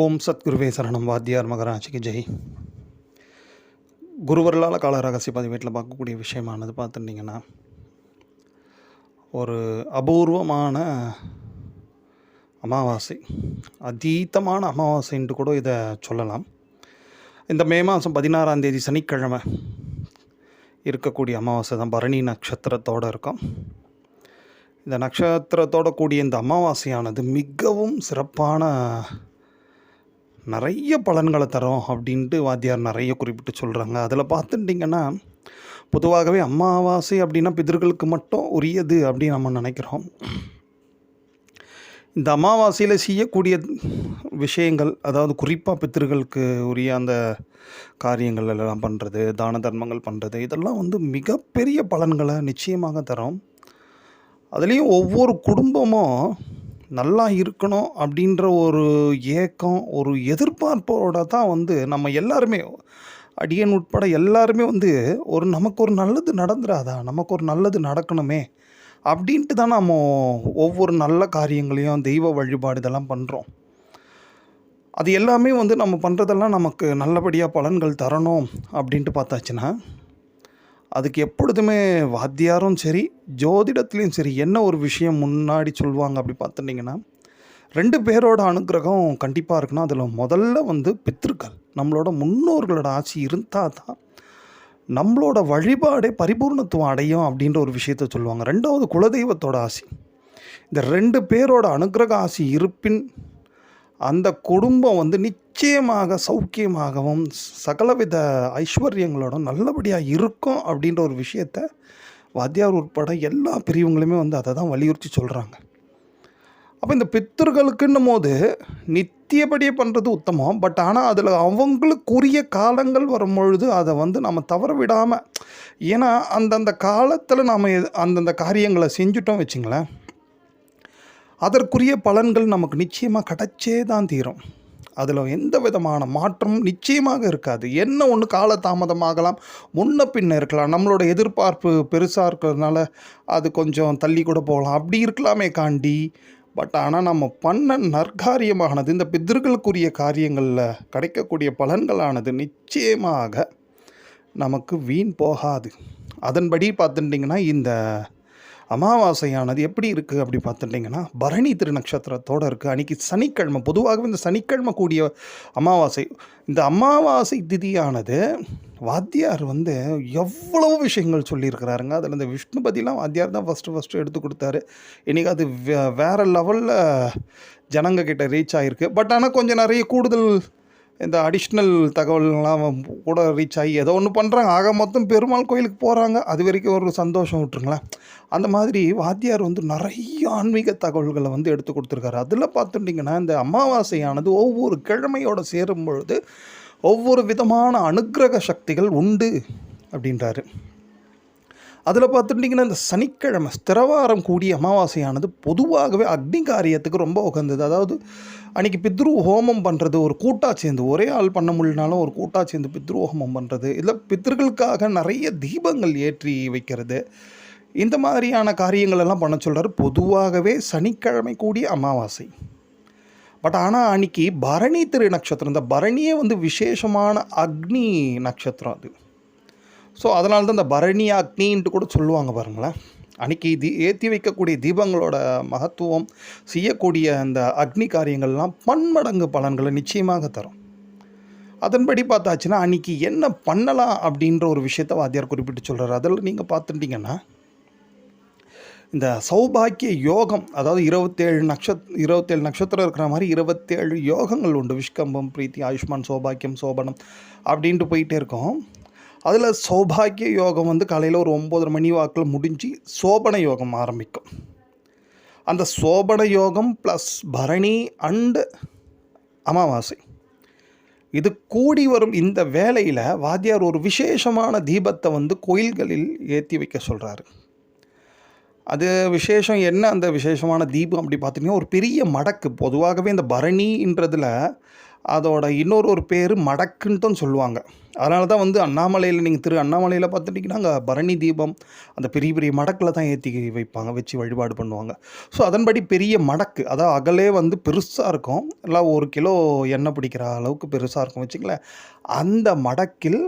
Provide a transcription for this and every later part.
ஓம் சத்குருவே சரணம். வாத்தியார் மகராஜிக்கு ஜெய். குருவர்களால் கால ரகசிய பதிவேட்டில் பார்க்கக்கூடிய விஷயமானது பார்த்துட்டிங்கன்னா, ஒரு அபூர்வமான அமாவாசை, அதீதமான அமாவாசைன்ட்டு கூட இதை சொல்லலாம். இந்த மே மாதம் 16ஆம் தேதி சனிக்கிழமை இருக்கக்கூடிய அமாவாசை தான். பரணி நட்சத்திரத்தோடு இருக்கும். இந்த நட்சத்திரத்தோடு கூடிய இந்த அமாவாசையானது மிகவும் சிறப்பான நிறைய பலன்களை தரும் அப்படின்ட்டு வாத்தியார் நிறைய குறிப்பிட்டு சொல்கிறாங்க. அதில் பார்த்துட்டிங்கன்னா, பொதுவாகவே அமாவாசை அப்படின்னா பிதர்களுக்கு மட்டும் உரியது அப்படின்னு நம்ம நினைக்கிறோம். இந்த அமாவாசையில் செய்யக்கூடிய விஷயங்கள், அதாவது குறிப்பாக பித்தர்களுக்கு உரிய அந்த காரியங்கள் எல்லாம் பண்ணுறது, தான தர்மங்கள் பண்ணுறது, இதெல்லாம் மிகப்பெரிய பலன்களை நிச்சயமாக தரும். அதுலேயும் ஒவ்வொரு குடும்பமும் நல்லா இருக்கணும் அப்படின்ற ஒரு ஏக்கம், ஒரு எதிர்பார்ப்போடு தான் நம்ம எல்லாருமே, அடியன் உட்பட எல்லாருமே நமக்கு ஒரு நல்லது நடந்துடாதா, நமக்கு ஒரு நல்லது நடக்கணுமே அப்படின்ட்டு தான் நம்ம ஒவ்வொரு நல்ல காரியங்களையும் தெய்வ வழிபாடு இதெல்லாம் பண்ணுறோம். அது எல்லாமே நம்ம பண்ணுறதெல்லாம் நமக்கு நல்லபடியாக பலன்கள் தரணும் அப்படின்ட்டு பார்த்தாச்சுன்னா, அதுக்கு எப்பொழுதுமே வாத்தியாரும் சரி, ஜோதிடத்துலேயும் சரி, என்ன ஒரு விஷயம் முன்னாடி சொல்லுவாங்க அப்படி பார்த்துட்டிங்கன்னா, 2 பேரோட அனுக்கிரகம் கண்டிப்பாக இருக்குன்னா, அதில் முதல்ல பித்ருக்கள், நம்மளோட முன்னோர்களோட ஆட்சி இருந்தால் தான் நம்மளோட வழிபாடே பரிபூர்ணத்துவம் அடையும் அப்படின்ற ஒரு விஷயத்த சொல்லுவாங்க. 2வது குலதெய்வத்தோட ஆசி. இந்த 2 பேரோட அனுக்கிரக ஆசி இருப்பின் அந்த குடும்பம் நிச்சயமாக சௌக்கியமாகவும் சகலவித ஐஸ்வர்யங்களோட நல்லபடியாக இருக்கும் அப்படின்ற ஒரு விஷயத்த வாத்தியார் உட்பட எல்லா பிரிவுங்களுமே அதை தான் வலியுறுத்தி சொல்கிறாங்க. அப்போ இந்த பித்தர்களுக்குன்னும் போது நித்தியப்படியே பண்ணுறது உத்தமம். பட் ஆனால் அதில் அவங்களுக்குரிய காலங்கள் வரும்பொழுது அதை நம்ம தவற விடாமல், ஏன்னா அந்தந்த காலத்தில் நாம் அந்தந்த காரியங்களை செஞ்சுட்டோம் வச்சுங்களேன், அதற்குரிய பலன்கள் நமக்கு நிச்சயமாக கிடைச்சே தான் தீரும். அதில் எந்த விதமான மாற்றமும் நிச்சயமாக இருக்காது. என்ன ஒன்று காலதாமதமாகலாம், முன்ன பின்ன இருக்கலாம், நம்மளோட எதிர்பார்ப்பு பெருசாக இருக்கிறதுனால அது கொஞ்சம் தள்ளி கூட போகலாம், அப்படி இருக்கலாமே காண்டி. பட் ஆனால் நம்ம பண்ண நற்காரியமானது, இந்த பித்தர்களுக்குரிய காரியங்களில் கிடைக்கக்கூடிய பலன்களானது நிச்சயமாக நமக்கு வீண் போகாது. அதன்படி பார்த்துட்டிங்கன்னா, இந்த அமாவாசையானது எப்படி இருக்குது அப்படி பார்த்துட்டிங்கன்னா, பரணி திருநட்சத்திரத்தோடு இருக்குது. அன்றைக்கி சனிக்கிழமை, பொதுவாகவே இந்த சனிக்கிழமை கூடிய அமாவாசை. இந்த அமாவாசை திதியானது வாத்தியார் எவ்வளவு விஷயங்கள் சொல்லியிருக்கிறாருங்க. அதில் இந்த விஷ்ணுபதிலாம் வாத்தியார் தான் ஃபஸ்ட்டு எடுத்து கொடுத்தாரு. இன்றைக்கி அது வேறு லெவலில் ஜனங்க கிட்ட ரீச் ஆகிருக்கு. பட் ஆனால் கொஞ்சம் நிறைய கூடுதல் இந்த அடிஷ்னல் தகவல்கள்லாம் கூட ரீச் ஆகி ஏதோ ஒன்று பண்ணுறாங்க. ஆக மொத்தம் பெருமாள் கோயிலுக்கு போகிறாங்க, அது வரைக்கும் ஒரு சந்தோஷம் விட்டுருங்களேன். அந்த மாதிரி வாத்தியார் நிறைய ஆன்மீக தகவல்களை எடுத்து கொடுத்துருக்காரு. அதில் பார்த்துட்டிங்கன்னா, இந்த அமாவாசையானது ஒவ்வொரு கிழமையோடு சேரும் பொழுது ஒவ்வொரு விதமான அனுக்கிரக சக்திகள் உண்டு அப்படின்றாரு. அதில் பார்த்துட்டிங்கன்னா, இந்த சனிக்கிழமை ஸ்திரவாரம் கூடிய அமாவாசையானது பொதுவாகவே அக்னி காரியத்துக்கு ரொம்ப உகந்தது. அதாவது அன்றைக்கி பித்ரு ஹோமம் பண்ணுறது, ஒரு கூட்டாக சேர்ந்து, ஒரே ஆள் பண்ண முடியலனாலும் ஒரு கூட்டாக சேர்ந்து பித்ரு ஹோமம் பண்ணுறது, இல்லை பித்ருக்களுக்காக நிறைய தீபங்கள் ஏற்றி வைக்கிறது, இந்த மாதிரியான காரியங்கள் எல்லாம் பண்ண சொல்கிறார். பொதுவாகவே சனிக்கிழமை கூடிய அமாவாசை. பட் ஆனால் அன்றைக்கி பரணி திரு நட்சத்திரம், இந்த பரணியே விசேஷமான அக்னி நட்சத்திரம் அது. ஸோ அதனால தான் இந்த பரணி அக்னின்ட்டு கூட சொல்லுவாங்க பாருங்களேன். அன்றைக்கி ஏற்றி வைக்கக்கூடிய தீபங்களோட மகத்துவம், செய்யக்கூடிய அந்த அக்னி காரியங்கள்லாம் பன்மடங்கு பலன்களை நிச்சயமாக தரும். அதன்படி பார்த்தாச்சுன்னா, அன்றைக்கி என்ன பண்ணலாம் அப்படின்ற ஒரு விஷயத்தை வாத்தியார் குறிப்பிட்டு சொல்கிறார். அதில் நீங்கள் பார்த்துட்டிங்கன்னா, இந்த சௌபாக்கிய யோகம், அதாவது 27 நட்சத்திரம் இருக்கிற மாதிரி 27 யோகங்கள் உண்டு. விஷ்கம்பம், பிரீத்தி, ஆயுஷ்மான், சௌபாக்கியம், சோபனம் அப்படின்ட்டு போயிட்டே இருக்கும். அதில் சௌபாக்கிய யோகம் காலையில் ஒரு 9:30 மணி வாக்கில் முடிஞ்சு சோபன யோகம் ஆரம்பிக்கும். அந்த சோபன யோகம் ப்ளஸ் பரணி அண்டு அமாவாசை, இது கூடி வரும் இந்த வேளையில் வாத்தியார் ஒரு விசேஷமான தீபத்தை கோயில்களில் ஏற்றி வைக்க சொல்கிறாரு. அது விசேஷம் என்ன, அந்த விசேஷமான தீபம் அப்படி பார்த்திங்கன்னா, ஒரு பெரிய மடக்கு. பொதுவாகவே இந்த பரணின்றதில் அதோட இன்னொரு பேர் மடக்குன்ட்டும் சொல்லுவாங்க. அதனால தான் வந்து அண்ணாமலையில் நீங்கள் திரு அண்ணாமலையில் பார்த்துட்டிங்கன்னா அங்கே பரணி தீபம் அந்த பெரிய பெரிய மடக்கில் தான் ஏற்றி வைப்பாங்க, வச்சு வழிபாடு பண்ணுவாங்க. ஸோ அதன்படி பெரிய மடக்கு, அதாவது அகலே வந்து பெருசாக இருக்கும், எல்லாம் 1 கிலோ எண்ணெய் பிடிக்கிற அளவுக்கு பெருசாக இருக்கும் வச்சுங்களேன். அந்த மடக்கில்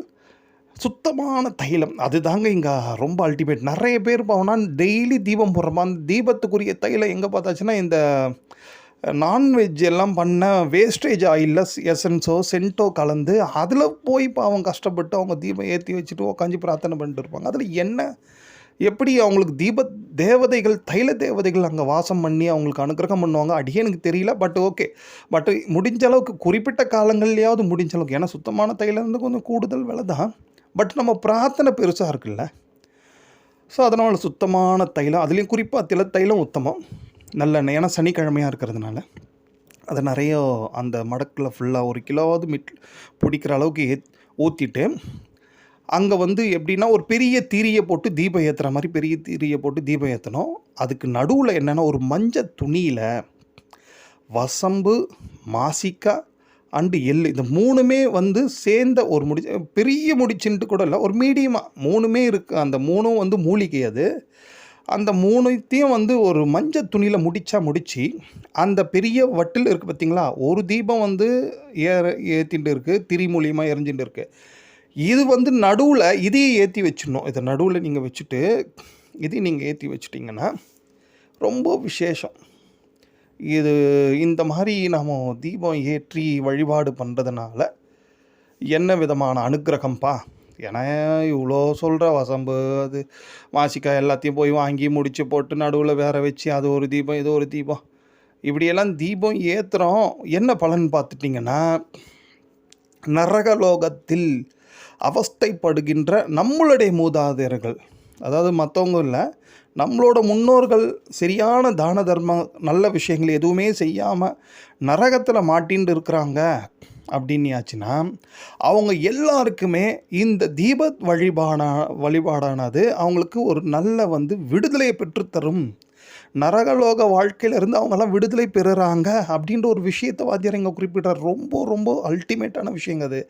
சுத்தமான தைலம் அதுதாங்க இங்கே ரொம்ப அல்டிமேட். நிறைய பேர் போனால் டெய்லி தீபம் போடுறோமா, அந்த தீபத்துக்குரிய தைலம் எங்கே பார்த்தாச்சுன்னா இந்த நான்வெஜ் எல்லாம் பண்ண வேஸ்டேஜ் ஆயிலில் எசன்ஸோ சென்ட்டோ கலந்து அதில் போய் பாவம் கஷ்டப்பட்டு அவங்க தீபம் ஏற்றி வச்சுட்டு உட்காந்து பிரார்த்தனை பண்ணிட்டு இருப்பாங்க. அதில் என்ன எப்படி அவங்களுக்கு தேவதைகள் தைல தேவதைகள் அங்கே வாசம் பண்ணி அவங்களுக்கு அனுக்கிரகம் பண்ணுவாங்க எனக்கு தெரியல. பட் ஓகே, பட் முடிஞ்ச அளவுக்கு குறிப்பிட்ட காலங்கள்லையாவது முடிஞ்ச அளவுக்கு, ஏன்னா சுத்தமான தைலம் வந்து கொஞ்சம் கூடுதல் விலை தான், பட் நம்ம பிரார்த்தனை பெருசாக இருக்குல்ல. ஸோ அதனால் சுத்தமான தைலம், அதுலேயும் குறிப்பாக தைலம் உத்தமம் நல்லெண்ணெய், ஏன்னா சனிக்கிழமையாக இருக்கிறதுனால அதை நிறைய அந்த மடக்கில் ஃபுல்லாக 1 கிலோவாவது பிடிக்கிற அளவுக்கு ஊற்றிட்டு அங்கே வந்து எப்படின்னா ஒரு பெரிய தீரியை போட்டு தீபம் ஏற்றுற மாதிரி பெரிய தீரியை போட்டு தீபம் ஏற்றணும். அதுக்கு நடுவில் என்னென்னா ஒரு மஞ்சள் துணியில் வசம்பு, மாசிக்காய் அண்டு எள், இந்த 3மே வந்து சேர்ந்த ஒரு பெரிய முடிச்சுன்ட்டு கூட இல்லை, ஒரு மீடியமாக 3மே இருக்குது. அந்த 3ம் வந்து மூலிகை. அது அந்த 3த்தையும் வந்து ஒரு மஞ்சள் துணியில் முடித்து அந்த பெரிய வட்டில் இருக்குது பார்த்திங்களா, ஒரு தீபம் வந்து ஏற்றிட்டு இருக்குது, திரி மூலியமாக எரிஞ்சுட்டு இருக்குது. இது வந்து நடுவில் இதையும் ஏற்றி வச்சிடணும். இதை நடுவில் நீங்கள் வச்சுட்டு இதையும் நீங்கள் ஏற்றி வச்சிட்டிங்கன்னா ரொம்ப விசேஷம். இது இந்த மாதிரி நாம் தீபம் ஏற்றி வழிபாடு பண்ணுறதுனால என்ன விதமான அனுக்கிரகம்ப்பா. ஏன்னா இவ்வளோ சொல்கிற வசம்பு அது மாசிக்காய் எல்லாத்தையும் போய் வாங்கி முடித்து போட்டு நடுவில் வேற வச்சு அது ஒரு தீபம் இது ஒரு தீபம், இப்படியெல்லாம் தீபம் ஏற்றுறோம். என்ன பலன் பார்த்துட்டிங்கன்னா, நரகலோகத்தில் அவஸ்தைப்படுகின்ற நம்மளுடைய மூதாதையர்கள், அதாவது மற்றவங்க இல்லை, நம்மளோட முன்னோர்கள் சரியான தான தர்மம் நல்ல விஷயங்கள் எதுவுமே செய்யாமல் நரகத்தில் மாட்டின்னு இருக்கிறாங்க அப்படின்னாச்சுன்னா அவங்க எல்லாருக்குமே இந்த தீப வழிபாடானது அவங்களுக்கு ஒரு நல்ல வந்து விடுதலையை பெற்றுத்தரும். நரகலோக வாழ்க்கையிலேருந்து அவங்கெல்லாம் விடுதலை பெறுறாங்க அப்படின்ற ஒரு விஷயத்தை வாத்தியார் இங்கே குறிப்பிட்டார். ரொம்ப ரொம்ப அல்டிமேட்டான விஷயங்க அது.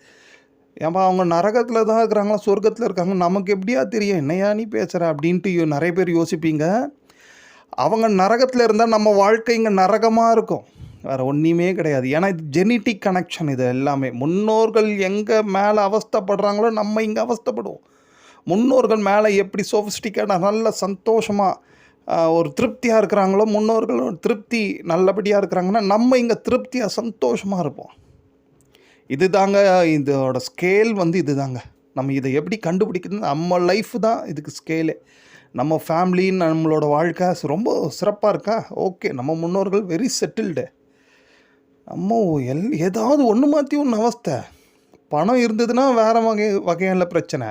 ஏன்பா அவங்க நரகத்தில் தான் இருக்கிறாங்களா சொர்க்கத்தில் இருக்காங்க நமக்கு எப்படியா தெரியும், என்னையா நீ பேசுகிற அப்படின்ட்டு நிறைய பேர் யோசிப்பீங்க. அவங்க நரகத்தில் இருந்தால் நம்ம வாழ்க்கை இங்கே நரகமாக இருக்கும், வேறு ஒன்றுமே கிடையாது. ஏன்னா இது ஜெனட்டிக் கனெக்ஷன். இது எல்லாமே முன்னோர்கள் எங்கே மேலே அவஸ்தைப்படுறாங்களோ நம்ம இங்கே அவஸ்தைப்படுவோம். முன்னோர்கள் மேலே எப்படி சோஃபிஸ்டிக்கான நல்ல சந்தோஷமாக ஒரு திருப்தியாக இருக்கிறாங்களோ, முன்னோர்கள் திருப்தி நல்லபடியாக இருக்கிறாங்கன்னா நம்ம இங்கே திருப்தியாக சந்தோஷமாக இருப்போம். இது தாங்க இதோட ஸ்கேல் வந்து இது தாங்க. நம்ம இதை எப்படி கண்டுபிடிக்கிறது, நம்ம லைஃப் தான் இதுக்கு ஸ்கேலே. நம்ம ஃபேமிலி நம்மளோட வாழ்க்கை ரொம்ப சிறப்பாக இருக்கா, ஓகே, நம்ம முன்னோர்கள் வெரி செட்டில்டு. நம்ம ஏதாவது ஒன்று மாற்றி ஒன்று அவஸ்தை. பணம் இருந்ததுன்னா வேறு வகையான பிரச்சனை,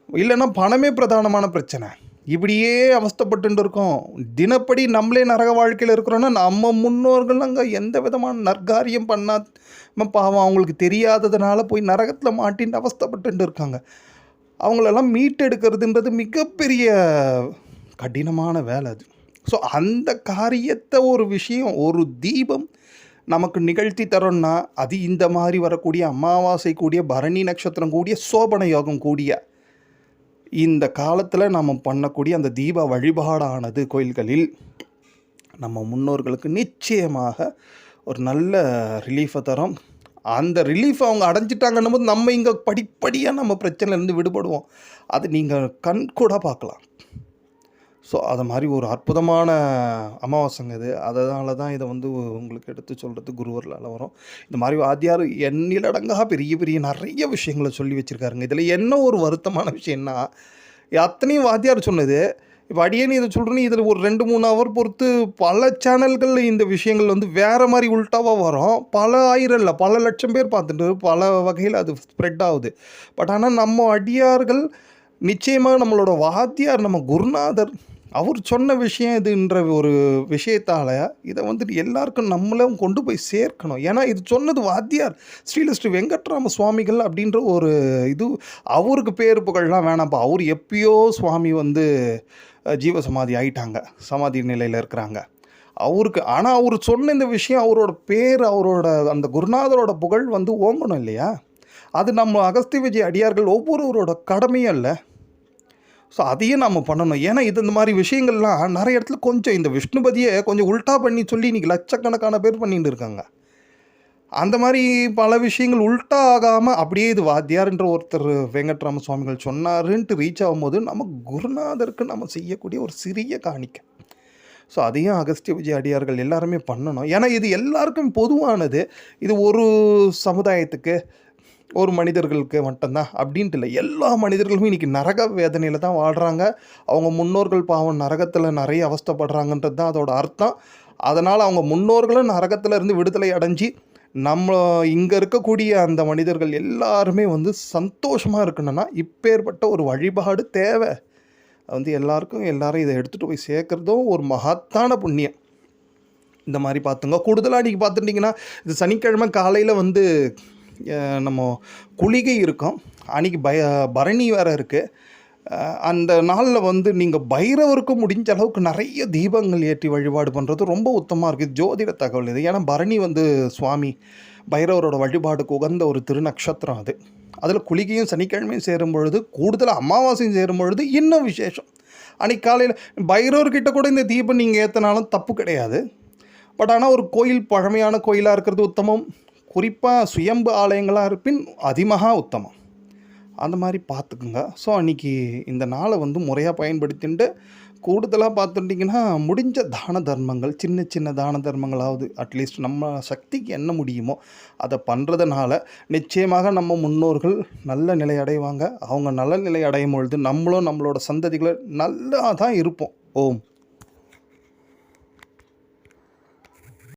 இல்லைன்னா பணமே பிரதானமான பிரச்சனை. இப்படியே அவஸ்தைப்பட்டு இருக்கோம். தினப்படி நம்மளே நரக வாழ்க்கையில் இருக்கிறோன்னா நம்ம முன்னோர்கள் அங்கே எந்த விதமான நற்காரியம் பண்ணாம பாவம் அவங்களுக்கு தெரியாததுனால போய் நரகத்தில் மாட்டின்னு அவஸ்தைப்பட்டு இருக்காங்க. அவங்களெல்லாம் மீட்டெடுக்கிறதுன்றது மிகப்பெரிய கடினமான வேலை அது. ஸோ அந்த காரியத்தை ஒரு விஷயம் ஒரு தீபம் நமக்கு நிகழ்த்தி தரோன்னா அது இந்த மாதிரி வரக்கூடிய அமாவாசை கூடிய பரணி நட்சத்திரம் கூடிய சோபன யோகம் கூடிய இந்த காலத்தில் நம்ம பண்ணக்கூடிய அந்த தீப வழிபாடானது கோயில்களில் நம்ம முன்னோர்களுக்கு நிச்சயமாக ஒரு நல்ல ரிலீஃபை தரும். அந்த ரிலீஃப் அவங்க அடைஞ்சிட்டாங்கன்னும் போது நம்ம இங்கே படிப்படியாக நம்ம பிரச்சனையிலேருந்து விடுபடுவோம். அது நீங்கள் கண் கூட பார்க்கலாம். ஸோ அது மாதிரி ஒரு அற்புதமான அமாவாசைங்க இது. அதனால தான் இதை வந்து உங்களுக்கு எடுத்து சொல்கிறது குருவர்களால் வரும். இந்த மாதிரி வாத்தியார் எண்ணிலடங்காக பெரிய பெரிய நிறைய விஷயங்களை சொல்லி வச்சுருக்காருங்க. இதில் என்ன ஒரு வருத்தமான விஷயம்னா, அத்தனையும் வாத்தியார் சொன்னது இப்போ அடியேன்னு இதை சொல்கிறேன்னு இதில் ஒரு 2-3 ஹவர் பொறுத்து பல சேனல்களில் இந்த விஷயங்கள் வந்து வேறு மாதிரி உள்டாவாக வரும். பல ஆயிரம் இல்லை பல லட்சம் பேர் பார்த்துட்டு பல வகையில் அது ஸ்ப்ரெட் ஆகுது. பட் ஆனால் நம்ம அடியார்கள் நிச்சயமாக நம்மளோட வாத்தியார் நம்ம குருநாதர் அவர் சொன்ன விஷயம் இதுன்ற ஒரு விஷயத்தால் இதை வந்துட்டு எல்லாருக்கும் நம்மளும் கொண்டு போய் சேர்க்கணும். ஏன்னா இது சொன்னது வாத்தியார் ஸ்ரீ வெங்கட்ராம சுவாமிகள் அப்படின்ற ஒரு இது. அவருக்கு பேர் புகழ்லாம் வேணாம்ப்பா. அவர் எப்பயோ சுவாமி வந்து ஜீவசமாதி ஆயிட்டாங்க, சமாதி நிலையில் இருக்கிறாங்க. அவருக்கு ஆனால் அவர் சொன்ன இந்த விஷயம் அவரோட பேர், அவரோட அந்த குருநாதரோட புகழ் வந்து ஓங்கணும் இல்லையா? அது நம்ம அகஸ்திய விஜய் அடியார்கள் ஒவ்வொருவரோட கடமையும் அல்ல. ஸோ அதையும் நம்ம பண்ணணும். ஏன்னா இது இந்த மாதிரி விஷயங்கள்லாம் நிறைய இடத்துல கொஞ்சம் இந்த விஷ்ணுபதியை கொஞ்சம் உல்ட்டா பண்ணி சொல்லி இன்றைக்கி லட்சக்கணக்கான பேர் பண்ணிட்டு இருக்காங்க. அந்த மாதிரி பல விஷயங்கள் உல்ட்டா ஆகாமல் அப்படியே இது வாத்தியார்ன்ற ஒருத்தர் வெங்கட்ராம சுவாமிகள் சொன்னாருன்ட்டு ரீச் ஆகும்போது நம்ம குருநாதருக்கு நம்ம செய்யக்கூடிய ஒரு சிறிய காணிக்கை. ஸோ அதையும் அகஸ்திய விஜய் அடியார்கள் எல்லாருமே பண்ணணும். ஏன்னா இது எல்லாருக்கும் பொதுவானது. இது ஒரு சமுதாயத்துக்கு, ஒரு மனிதர்களுக்கு மட்டும்தான் அப்படின்ட்டு இல்லை. எல்லா மனிதர்களுமே இன்றைக்கி நரக வேதனையில் தான் வாழ்கிறாங்க. அவங்க முன்னோர்கள் பாவம் நரகத்தில் நிறைய அவஸ்தைப்படுறாங்கன்றது தான் அதோட அர்த்தம். அதனால் அவங்க முன்னோர்களும் நரகத்தில் இருந்து விடுதலை அடைஞ்சி நம்ம இங்கே இருக்கக்கூடிய அந்த மனிதர்கள் எல்லாருமே வந்து சந்தோஷமாக இருக்கணும்னா இப்பேற்பட்ட ஒரு வழிபாடு தேவை. வந்து எல்லாருக்கும் எல்லாரும் இதை எடுத்துகிட்டு போய் சேர்க்குறதும் ஒரு மகத்தான புண்ணியம். இந்த மாதிரி பார்த்துங்க. கூடுதலாக இன்றைக்கி பார்த்துட்டிங்கன்னா இது சனிக்கிழமை காலையில் வந்து நம்ம குளிகை இருக்கும். அன்றைக்கி பரணி வேறு இருக்குது. அந்த நாளில் வந்து நீங்கள் பைரவருக்கும் முடிஞ்ச அளவுக்கு நிறைய தீபங்கள் ஏற்றி வழிபாடு பண்ணுறது ரொம்ப உத்தமமாக இருக்குது. ஜோதிட தகவல் இது. ஏன்னா பரணி வந்து சுவாமி பைரவரோட வழிபாடுக்கு உகந்த ஒரு திருநக்ஷத்திரம் அது. அதில் குளிகையும் சனிக்கிழமையும் சேரும் பொழுது, கூடுதலாக அமாவாசையும் சேரும் பொழுது இன்னும் விசேஷம். அன்றைக்கி காலையில் பைரவர்கிட்ட கூட இந்த தீபம் நீங்கள் ஏற்றினாலும் தப்பு கிடையாது. பட் ஆனால் ஒரு கோயில் பழமையான கோயிலாக இருக்கிறது உத்தமம். குறிப்பாக சுயம்பு ஆலயங்களாக இருப்பின் அதிமகா உத்தமம். அந்த மாதிரி பார்த்துக்குங்க. ஸோ அன்றைக்கி இந்த நாளை வந்து முறையாக பயன்படுத்திட்டு கூடுதலாக பார்த்துட்டிங்கன்னா முடிஞ்ச தான தர்மங்கள், சின்ன சின்ன தான தர்மங்களாவது அட்லீஸ்ட் நம்ம சக்திக்கு என்ன முடியுமோ அதை பண்ணுறதுனால நிச்சயமாக நம்ம முன்னோர்கள் நல்ல நிலை அடைவாங்க. அவங்க நல்ல நிலை அடையும் பொழுது நம்மளும் நம்மளோட சந்ததிகளை நல்லா தான் இருப்போம். ஓம்.